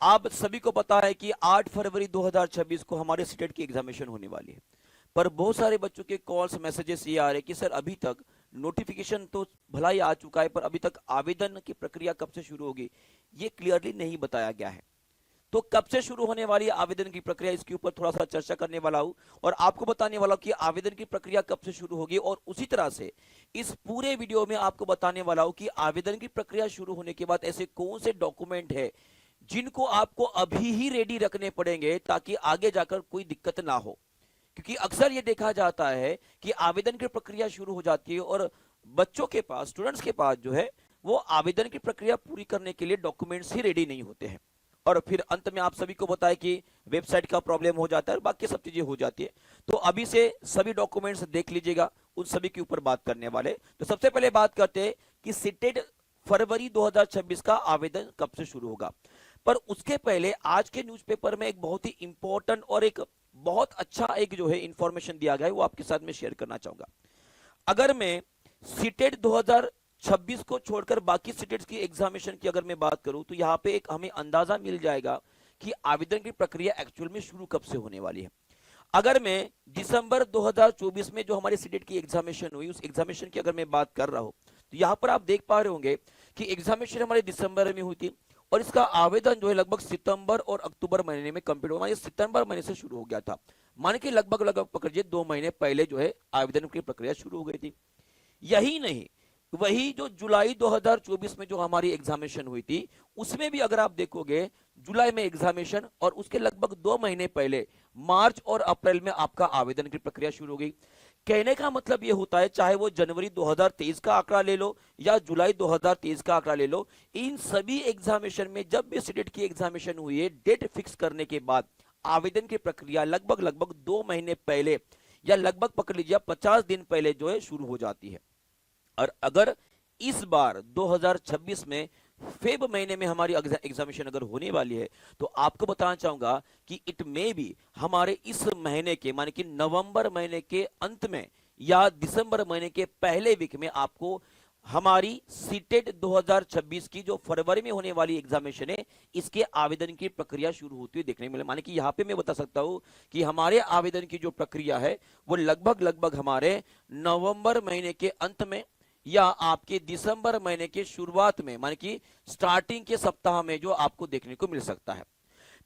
आप सभी को पता है कि 8 फरवरी 2026 को हमारे सीटेट की एग्जामिनेशन होने वाली है, पर बहुत सारे बच्चों के कॉल्स मैसेजेस ये आ रहे हैं कि सर अभी तक नोटिफिकेशन तो भला ही आ चुका है, पर अभी तक आवेदन की प्रक्रिया कब से शुरू होगी ये क्लियरली नहीं बताया गया है। तो कब से शुरू होने वाली है आवेदन की प्रक्रिया, इसके ऊपर थोड़ा सा चर्चा करने वाला हूं और आपको बताने वाला हूं कि आवेदन की प्रक्रिया कब से शुरू होगी। और उसी तरह से इस पूरे वीडियो में आपको बताने वाला हूं कि आवेदन की प्रक्रिया शुरू होने के बाद ऐसे कौन से डॉक्यूमेंट है जिनको आपको अभी ही रेडी रखने पड़ेंगे ताकि आगे जाकर कोई दिक्कत ना हो। क्योंकि अक्सर ये देखा जाता है कि आवेदन की प्रक्रिया शुरू हो जाती है और बच्चों के पास, स्टूडेंट्स के पास जो है वो आवेदन की प्रक्रिया पूरी करने के लिए डॉक्यूमेंट्स ही रेडी नहीं होते हैं और फिर अंत में आप सभी को बताएं कि वेबसाइट का प्रॉब्लम हो जाता है और बाकी सब चीजें हो जाती है। तो अभी से सभी डॉक्यूमेंट्स देख लीजिएगा, उन सभी के ऊपर बात करने वाले। तो सबसे पहले बात करते हैं कि सीटेट फरवरी 2026 का आवेदन कब से शुरू होगा। पर उसके पहले आज के न्यूज़पेपर में एक बहुत ही इंपॉर्टेंट और एक बहुत अच्छा एक जो है इंफॉर्मेशन दिया गया है, वो आपके साथ में शेयर करना चाहूंगा। अगर मैं सीटेट 2026 को छोड़कर बाकी सीटेट्स की एग्जामिनेशन की अगर मैं बात करूं तो यहां पे एक हमें अंदाजा मिल जाएगा कि आवेदन की प्रक्रिया एक्चुअल में शुरू कब से होने वाली है। अगर मैं दिसंबर 2024 में जो हमारी सीटेट की एग्जामिनेशन हुई उस एग्जामिनेशन की अगर मैं बात कर रहा हूं तो यहां पर आप देख पा रहे होंगे कि एग्जामिनेशन हमारे दिसंबर में हुई थी और इसका आवेदन जो है लगभग सितंबर और अक्टूबर महीने में कंप्लीट हुआ। ये सितंबर महीने से शुरू हो गया था, माने कि लगभग लगभग पकड़िए 2 महीने पहले जो है आवेदन की प्रक्रिया शुरू हो गई थी। यही नहीं, वही जो जुलाई 2024 में जो हमारी एग्जामिनेशन हुई थी उसमें भी अगर आप देखोगे जुलाई में एग्जामिनेशन और उसके लगभग 2 महीने पहले मार्च और अप्रैल में आपका आवेदन की प्रक्रिया शुरू हो गई। कहने का मतलब यह होता है चाहे वो जनवरी 2023 का आंकड़ा ले लो या जुलाई 2023 का आंकड़ा ले लो, इन सभी एग्जामिनेशन में जब भी सीटेट की एग्जामिनेशन हुई है डेट फिक्स करने के बाद आवेदन की प्रक्रिया लगभग लगभग 2 महीने पहले या लगभग पकड़ लीजिए 50 दिन पहले जो है शुरू हो जाती है। और अगर इस बार 2026 में फेब महीने में हमारी एग्जामिनेशन अगर होने वाली है तो आपको बताना चाहूंगा कि इट मे भी हमारे इस महीने के माने कि नवंबर महीने के अंत में या दिसंबर महीने के पहले वीक में आपको हमारी सीटेट 2026 की जो फरवरी में होने वाली एग्जामिनेशन है इसके आवेदन की प्रक्रिया शुरू होती हुई देखने मिले। माने कि यहां पे मैं बता सकता हूं कि हमारे आवेदन की जो प्रक्रिया है वो लगभग लगभग हमारे नवंबर महीने के अंत में या आपके दिसंबर महीने के शुरुआत में माने कि स्टार्टिंग के सप्ताह में जो आपको देखने को मिल सकता है।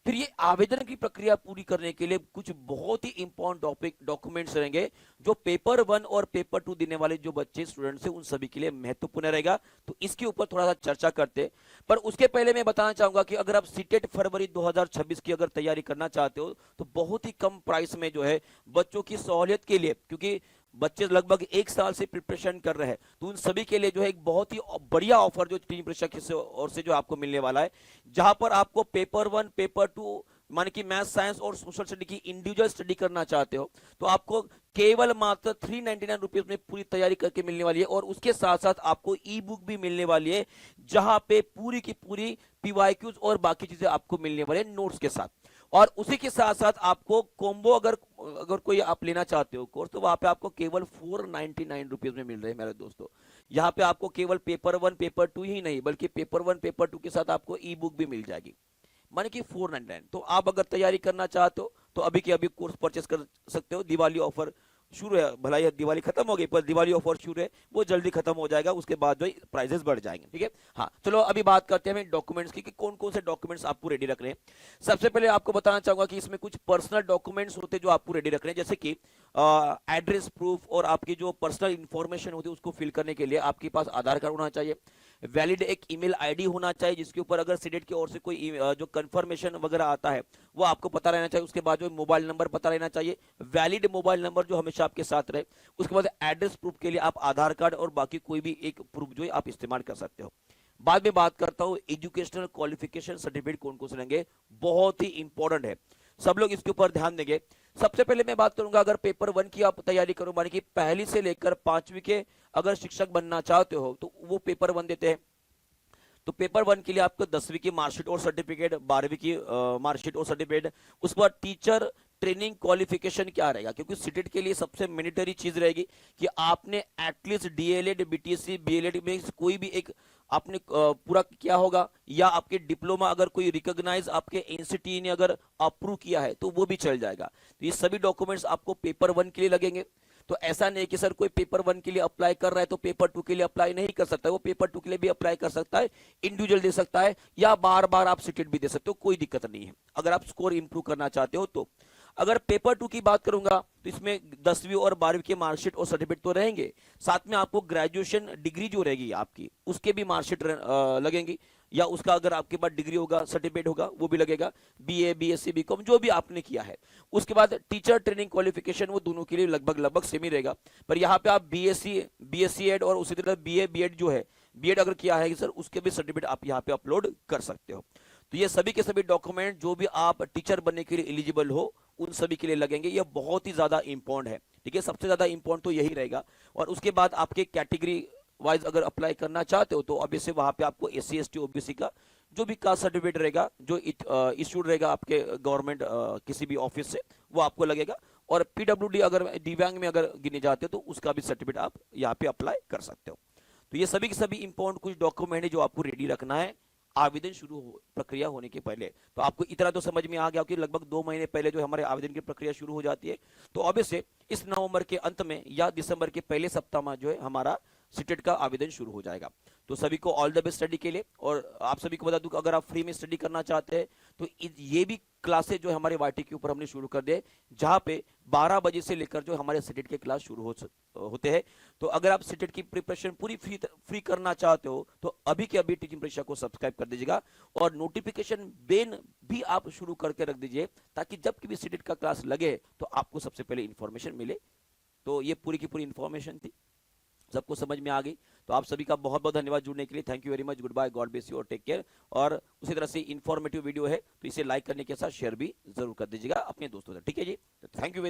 फिर ये आवेदन की प्रक्रिया पूरी करने के लिए कुछ बहुत ही इंपॉर्टेंट डॉक्यूमेंट्स रहेंगे जो पेपर 1 और पेपर 2 देने वाले जो बच्चे स्टूडेंट्स हैं उन सभी के लिए महत्वपूर्ण रहेगा। तो इसके ऊपर थोड़ा सा चर्चा करते, पर उसके पहले मैं बताना चाहूंगा कि अगर आप सीटेट फरवरी 2026 की अगर तैयारी करना चाहते हो तो बहुत ही कम प्राइस में जो है बच्चों की सहूलियत के लिए, क्योंकि बच्चे लगभग 1 साल से प्रिपरेशन कर रहे हैं तो उन सभी के लिए जो है एक बहुत ही बढ़िया ऑफर जो टीम परीक्षा की ओर से जो आपको मिलने वाला है, जहां पर आपको पेपर 1 पेपर 2 माने कि मैथ साइंस और सोशल स्टडी की इंडिविजुअल स्टडी करना चाहते हो तो आपको केवल मात्र 399 रुपीज में पूरी तैयारी करके मिलने वाली है। और उसके साथ साथ आपको ई बुक भी मिलने वाली है जहां पे पूरी की पूरी पीवाईक्यूज और बाकी चीजें आपको मिलने वाले नोट्स के साथ। और उसी के साथ साथ आपको कॉम्बो अगर अगर कोई आप लेना चाहते हो कोर्स तो वहां पे आपको केवल 499 रुपीज में मिल रहे हैं मेरे दोस्तों। यहाँ पे आपको केवल पेपर 1 पेपर 2 ही नहीं बल्कि पेपर 1 पेपर 2 के साथ आपको ई बुक भी मिल जाएगी, माने कि 499। तो आप अगर तैयारी करना चाहते हो तो अभी के अभी कोर्स परचेस कर सकते हो। दिवाली ऑफर शुरू है, भला ये दिवाली खत्म हो गई पर दिवाली ऑफर शुरू है, वो जल्दी खत्म हो जाएगा, उसके बाद जो प्राइजेस बढ़ जाएंगे। ठीक है, हाँ चलो अभी बात करते हैं डॉक्यूमेंट्स की कि कौन कौन से डॉक्यूमेंट्स आपको रेडी रख रहे हैं। सबसे पहले आपको बताना चाहूंगा कि इसमें कुछ पर्सनल डॉक्यूमेंट्स होते हैं जो आपको रेडी रख रहे हैं, जैसे कि एड्रेस प्रूफ और आपकी जो पर्सनल इंफॉर्मेशन होती है उसको फिल करने के लिए आपके पास आधार कार्ड होना चाहिए, वैलिड एक ईमेल आईडी होना चाहिए जिसके ऊपर अगर सीडेट की ओर से कोई जो कंफर्मेशन वगैरह आता है वो आपको पता रहना चाहिए, उसके बाद जो मोबाइल नंबर पता रहना चाहिए, वैलिड मोबाइल नंबर जो हमेशा आपके साथ रहे। उसके बाद एड्रेस प्रूफ के लिए आप आधार कार्ड और बाकी कोई भी एक प्रूफ जो है आप इस्तेमाल कर सकते हो। बाद में बात करता हूं एजुकेशनल क्वालिफिकेशन सर्टिफिकेट कौन कौन से लेंगे, बहुत ही इंपॉर्टेंट है, सब लोग इसके ऊपर ध्यान देंगे। सबसे पहले मैं बात करूंगा अगर पेपर 1 की आप तैयारी करो माने कि पहली से लेकर 5वीं के अगर शिक्षक बनना चाहते हो तो वो पेपर 1 देते हैं। तो पेपर 1 के लिए आपको 10वीं की मार्कशीट और सर्टिफिकेट, 12वीं की मार्कशीट और सर्टिफिकेट, उसके बाद टीचर ट्रेनिंग क्वालिफिकेशन क्या रहेगा, क्योंकि सीटेट के लिए सबसे मैंडेटरी चीज रहेगी कि आपने एटलीस्ट डीएलएड, बीटीएससी, बीएलएड में कोई भी एक आपने पूरा किया होगा, या आपके डिप्लोमा अगर कोई रिकॉग्नाइज आपके एनसीटी ने अगर अप्रूव किया है तो वो भी चल जाएगा। तो ये सभी डॉक्यूमेंट्स आपको पेपर 1 के लिए लगेंगे। तो ऐसा नहीं कि सर कोई पेपर 1 के लिए अप्लाई कर रहा है तो पेपर 2 के लिए अप्लाई नहीं कर सकता, वो पेपर 2 के लिए भी अप्लाई कर सकता है, इंडिविजुअल दे सकता है, या बार बार आप सीटेट भी दे सकते हो, कोई दिक्कत नहीं है अगर आप स्कोर इंप्रूव करना चाहते हो तो। अगर पेपर 2 की बात करूंगा तो इसमें 10वीं और 12वीं के मार्कशीट और सर्टिफिकेट तो रहेंगे, साथ में आपको ग्रेजुएशन डिग्री जो रहेगी आपकी उसके भी मार्कशीट लगेंगी, या उसका अगर आपके पास डिग्री होगा, सर्टिफिकेट होगा, वो भी लगेगा, बीए, बीएससी, बीकॉम जो भी आपने किया है। उसके बाद टीचर ट्रेनिंग क्वालिफिकेशन वो दोनों के लिए लगभग सेम ही रहेगा, पर यहाँ पे आप बीएससी एड और उसी तरह बीए बीएड जो है, बीएड अगर किया है सर उसके भी सर्टिफिकेट आप यहाँ पे अपलोड कर सकते हो। तो ये सभी के सभी डॉक्यूमेंट जो भी आप टीचर बनने के लिए एलिजिबल हो उन सभी के लिए लगेंगे, ये बहुत ही ज्यादा इंपॉर्टेंट है, ठीक है, सबसे ज्यादा इंपॉर्टेंट तो यही रहेगा। और उसके बाद आपके कैटेगरी वाइज अगर अप्लाई करना चाहते हो तो ऑब्वियसली वहां पे आपको एससी एसटी ओबीसी का जो भी कास्ट सर्टिफिकेट रहेगा जो इश्यूड रहेगा आपके गवर्नमेंट किसी भी ऑफिस से वो आपको लगेगा, और पीडब्ल्यूडी अगर दिव्यांग में अगर गिने जाते हो तो उसका भी सर्टिफिकेट आप यहाँ पे अप्लाई कर सकते हो। तो ये सभी के सभी इंपॉर्टेंट कुछ डॉक्यूमेंट है जो आपको रेडी रखना है आवेदन प्रक्रिया होने के पहले। तो आपको इतना तो समझ में आ गया कि लगभग 2 महीने पहले जो हमारे आवेदन की प्रक्रिया शुरू हो जाती है, तो ऑब्वियसली इस नवंबर के अंत में या दिसंबर के पहले सप्ताह में जो है हमारा सीटेट का आवेदन शुरू हो जाएगा। तो सभी को ऑल द बेस्ट स्टडी के लिए। और आप सभी को बता दूं कि अगर आप फ्री में स्टडी करना चाहते हैं तो ये भी क्लासेज जो है हमारे वाईटी के ऊपर हमने शुरू कर दिए, जहां पे 12 बजे से लेकर जो हमारे सीटेट के क्लास शुरू होते हैं। तो अगर आप सीटेट की प्रिपरेशन पूरी फ्री करना चाहते हो तो अभी के अभी टीचिंग परीक्षा को सब्सक्राइब कर दीजिएगा, और नोटिफिकेशन बेल भी आप शुरू करके रख दीजिए, ताकि जब भी सीटेट का क्लास लगे तो आपको सबसे पहले इंफॉर्मेशन मिले। तो ये पूरी की पूरी इंफॉर्मेशन थी, सबको समझ में आ गई। तो आप सभी का बहुत बहुत धन्यवाद जुड़ने के लिए। Thank you very much, good bye, God bless you और टेक केयर। और उसी तरह से इंफॉर्मेटिव वीडियो है तो इसे लाइक करने के साथ शेयर भी जरूर कर दीजिएगा अपने दोस्तों से, ठीक है जी। तो थैंक यू।